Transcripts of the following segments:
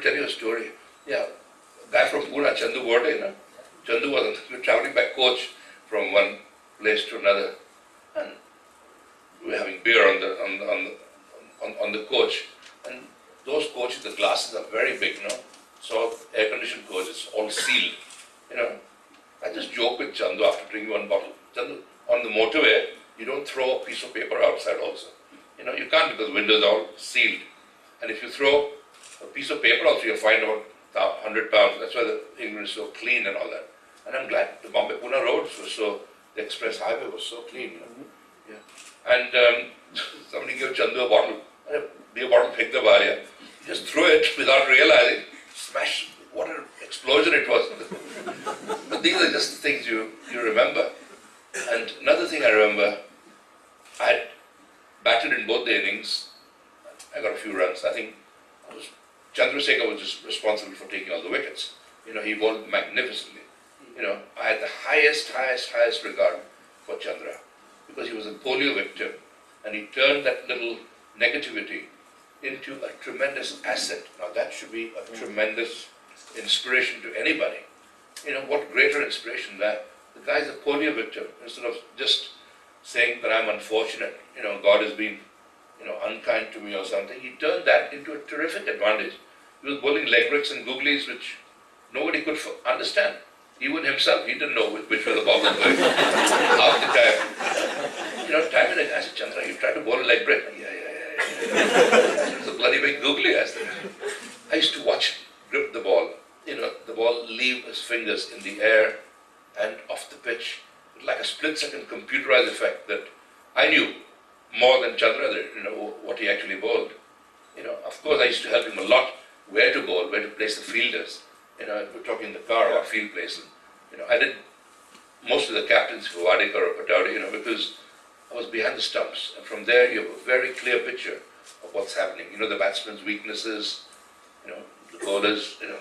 tell you a story. Yeah, a guy from Pune, Chandu Borde, you know. Chandu was traveling by coach from one place to another, and we were having beer on the coach. And those coaches, the glasses are very big, you know. So air-conditioned coaches, all sealed, you know. I just joke with Chandu after drinking one bottle. Chandu, on the motorway, you don't throw a piece of paper outside also. You know, you can't because the windows are all sealed. And if you throw a piece of paper also, you'll find about 100 pounds. That's why the England is so clean and all that. And I'm glad the Bombay-Pune roads were so, the express highway was so clean. You know? Yeah. And somebody gave Chandu a bottle, a beer bottle, picked the bar, yeah. He just threw it without realizing, smash, what an explosion it was. But these are just the things you remember. And another thing I remember, I had batted in both the innings. I got a few runs. I think Chandrasekhar was just responsible for taking all the wickets. You know, he bowled magnificently. You know, I had the highest regard for Chandra because he was a polio victim and he turned that little negativity into a tremendous asset. Now that should be a tremendous inspiration to anybody. You know, what greater inspiration that the guy's a polio victim. Instead of just saying that I'm unfortunate, you know, God has been, you know, unkind to me or something, he turned that into a terrific advantage. He was bowling leg breaks and googlies which nobody could understand. Even himself, he didn't know which way the ball was going half the time. You know, time and again, I said, Chandra, you tried to bowl a leg break? Yeah. It's a bloody big googly, I said. I used to watch him grip the ball. You know, the ball leave his fingers in the air and off the pitch. Like a split-second computerized effect that I knew more than Chandra, you know, what he actually bowled. You know, of course, I used to help him a lot where to bowl, where to place the fielders. You know, we're talking in the car about field placing. You know, I did most of the captains for Wadekar or Patowdi, you know, because I was behind the stumps. And from there, you have a very clear picture of what's happening. You know, the batsman's weaknesses, you know, the bowlers, you know,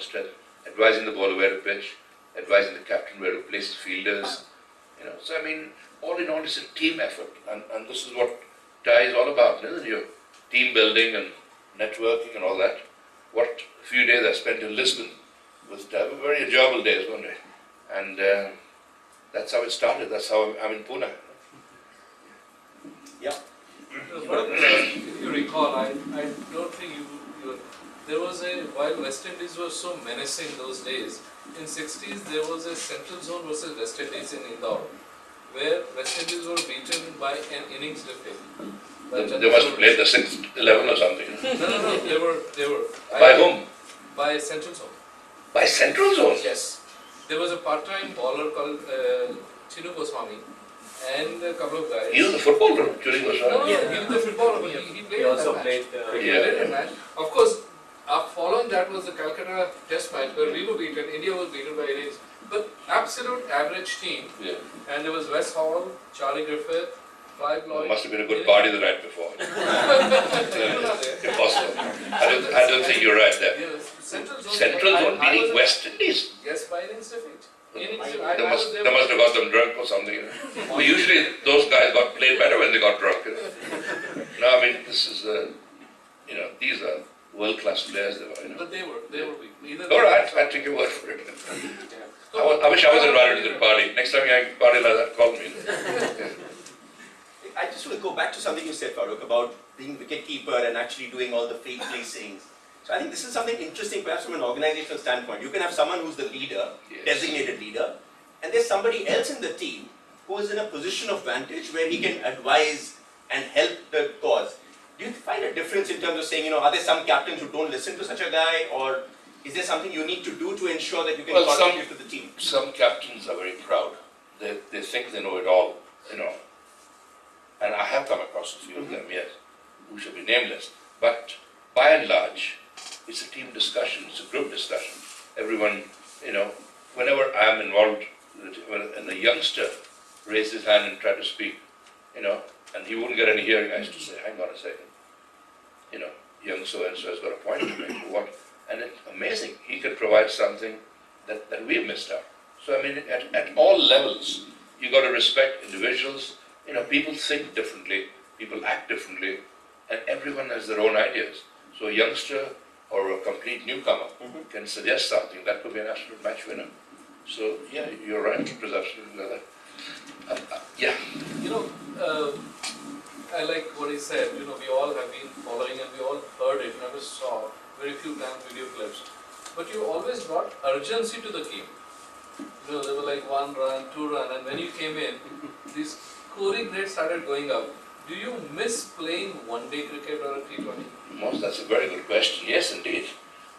advising the bowler where to pitch, advising the captain where to place the fielders. You know, so I mean, all in all, it's a team effort. And this is what TIE is all about, isn't it? Team building and networking and all that. What few days I spent in Lisbon was very enjoyable days, weren't they? And that's how it started. That's how I'm in Pune. Yeah. If you recall, I don't think you there was while West Indies was so menacing those days, in 60s there was a Central Zone versus West Indies in Indore, where West Indies were beaten by an innings defeat. They must have played the 6th 11 or something. No, they were. By whom? By Central Zone. By Central Zone? Yes. There was a part-time bowler called Chinu Goswami and a couple of guys. He was a footballer, Chinu Goswami? No, he was a footballer, but he played He also played a match. Of course, following that was the Calcutta Test match where we were beaten, India was beaten by innings. But absolute average team. Yeah. And there was Wes Hall, Charlie Griffith, Clive Lloyd. Must have been a good party the night before. Impossible. I don't think you're right there. Yes. Central Zone beating West Indies? Yes, by innings defeat. They must have got them drunk or something. But usually those guys got played better when they got drunk. No, I mean, this is, you know, these are world-class players. They were, you know. But they were weak. All right, I take your word for it. I wish I was invited to the party. Next time you have a party like that, call me. I just want to go back to something you said, Farooq, about being wicket-keeper and actually doing all the free placings. So I think this is something interesting perhaps from an organizational standpoint. You can have someone who's the leader, designated leader, and there's somebody else in the team who is in a position of vantage where he can advise and help the cause. Do you find a difference in terms of saying, you know, are there some captains who don't listen to such a guy, or is there something you need to do to ensure that you can contribute to the team? Some captains are very proud. They think they know it all, you know. And I have come across a few of them, yes, who should be nameless. But by and large, it's a team discussion, it's a group discussion. Everyone, you know, whenever I'm involved, when a youngster raised his hand and tried to speak, you know, and he wouldn't get any hearing, I used to say, hang on a second, you know, young so-and-so has got a point to make, what? And it's amazing, he could provide something that we've missed out. So I mean, at all levels, you got to respect individuals. You know, people think differently, people act differently, and everyone has their own ideas. So a youngster or a complete newcomer can suggest something, that could be an absolute match winner. So yeah, you're right, it was absolutely like that. Yeah. You know, I like what he said, you know, we all have been following and we all heard it, never saw, very few times video clips. But you always brought urgency to the game. You know, there were like 1 run, 2 run, and when you came in, the scoring rate started going up. Do you miss playing one-day cricket or a T20? Most, that's a very good question. Yes, indeed.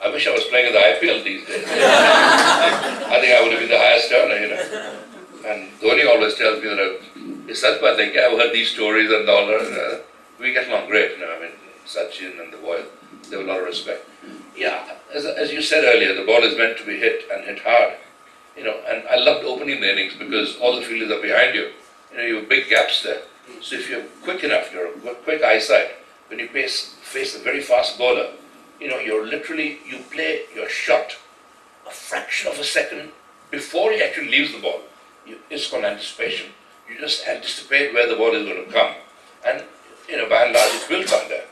I wish I was playing in the IPL these days. I think I would have been the highest earner, you know. And Dhoni always tells me that it's such bad thing. I've heard these stories and all that. We get along great, you know. I mean, Sachin and the boys, they have a lot of respect. Yeah, as you said earlier, the ball is meant to be hit and hit hard. You know, and I loved opening the innings because all the fielders are behind you. You know, you have big gaps there. So if you're quick enough, you're quick eyesight, when you face a very fast bowler, you know, you play your shot a fraction of a second before he actually leaves the ball. It's called anticipation. You just anticipate where the ball is going to come. And, you know, by and large, it will come there.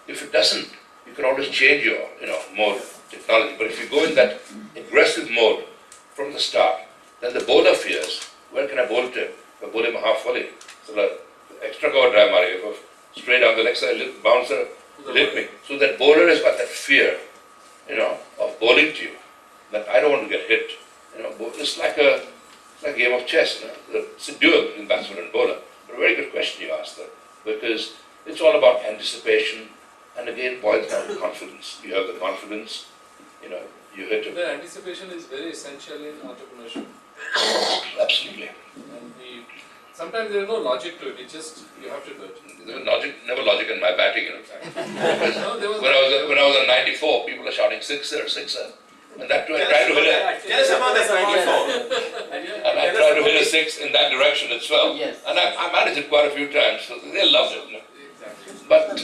If it doesn't, you can always change your, you know, mode, technology. But if you go in that aggressive mode from the start, then the bowler fears, where can I bowl to him? If I bowl him a half volley. So the extra cover drive, Mario, straight down the leg side, bouncer, hit me. So that bowler has got that fear, you know, of bowling to you, that I don't want to get hit. You know, it's like a game of chess, you know. It's a duel between batsman and bowler. But a very good question you asked there, because it's all about anticipation, and again boils down to confidence. You have the confidence, you know, you hit it. The anticipation is very essential in entrepreneurship. Absolutely. And sometimes there is no logic to it, you have to do it. There was never logic in my batting, you know. No, when I was on 94, people are shouting sixer, sixer. And that too, I tried to hit it. Tell us about that 94. And I tried to hit a 6 in that direction as well. Yes. And I managed it quite a few times, so they loved it. You know. Exactly. But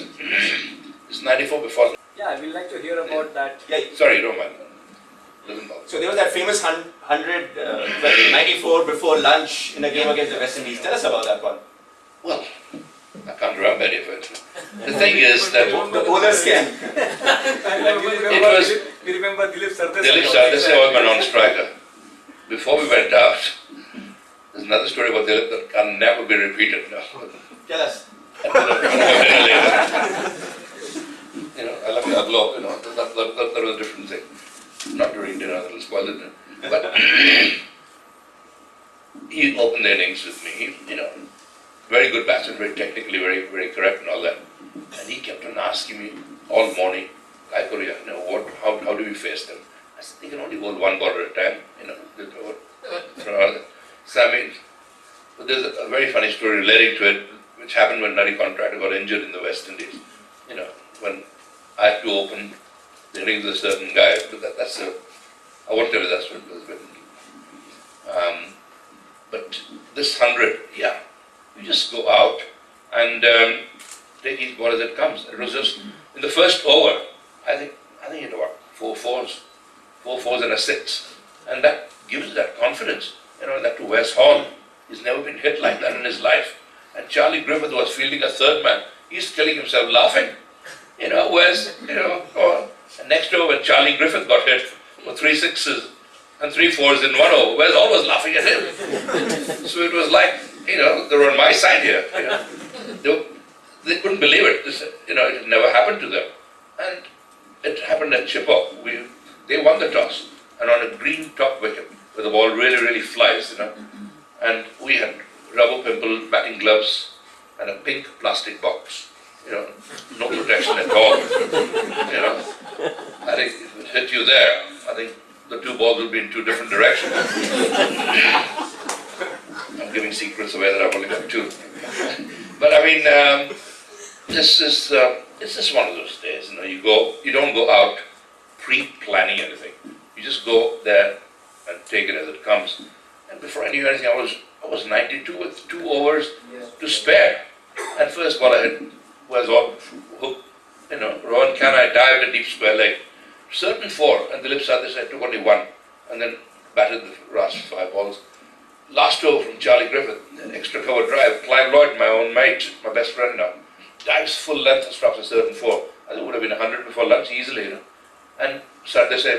it's 94 before. Yeah, we'd like to hear about that. Yeah. Sorry, don't mind. Doesn't bother. So there was that famous 94 before lunch in a game against the West Indies. Tell us about that one. Well, I can't remember any of it. The thing is that The bowler scam. We remember Dilip Sardesai. Dilip Sardesai was my non-striker. Before we went out, there's another story about Dilip that can never be repeated. No. Tell us. You know, I love your glove, you know, that was a different thing. Not during dinner, that'll spoil the dinner. But he opened the innings with me, you know, very good batsman, very technically, very, very correct and all that. And he kept on asking me all morning, like Korea, you know, how do we face them? I said, they can only bowl one ball at a time, you know. So I mean, but there's a very funny story relating to it, which happened when Nadi Contractor got injured in the West Indies. You know, when I had to open the innings with a certain guy, but I won't tell you that's what it was written. But this 100, yeah, you just go out and take each ball as it comes. It was just, in the first over, I think it was four fours and a 6. And that gives you that confidence. You know, that to Wes Hall, he's never been hit like that in his life. And Charlie Griffith was fielding a third man. He's killing himself laughing. You know, Wes, you know, and next over when Charlie Griffith got hit for 3 6s and 3 4s in 1 over, Wes Hall was laughing at him. So it was like, you know, they were on my side here. You know. They couldn't believe it. You know, it had never happened to them. And it happened at Chipper. They won the toss. And on a green top wicket, where the ball really, really flies, you know. And we had rubber pimple batting gloves and a pink plastic box. You know, no protection at all. You know, I think if it hit you there, I think the 2 balls will be in 2 different directions. I'm giving secrets away that I've only got 2. But I mean, it's just one of those days. You know, you don't go out pre-planning anything. You just go there and take it as it comes. And before I knew anything, I was 92 with 2 overs to spare. And first ball I hit was all hook. You know, Rohan Khanna dived a deep square leg. Certain 4, and Dilip Sardesai took only 1, and then batted the last 5 balls. Last over from Charlie Griffith, an extra cover drive. Clive Lloyd, my own mate, my best friend now, dives full length and stops a certain 4. I think it would have been 100 before lunch easily, you know. and Sardesai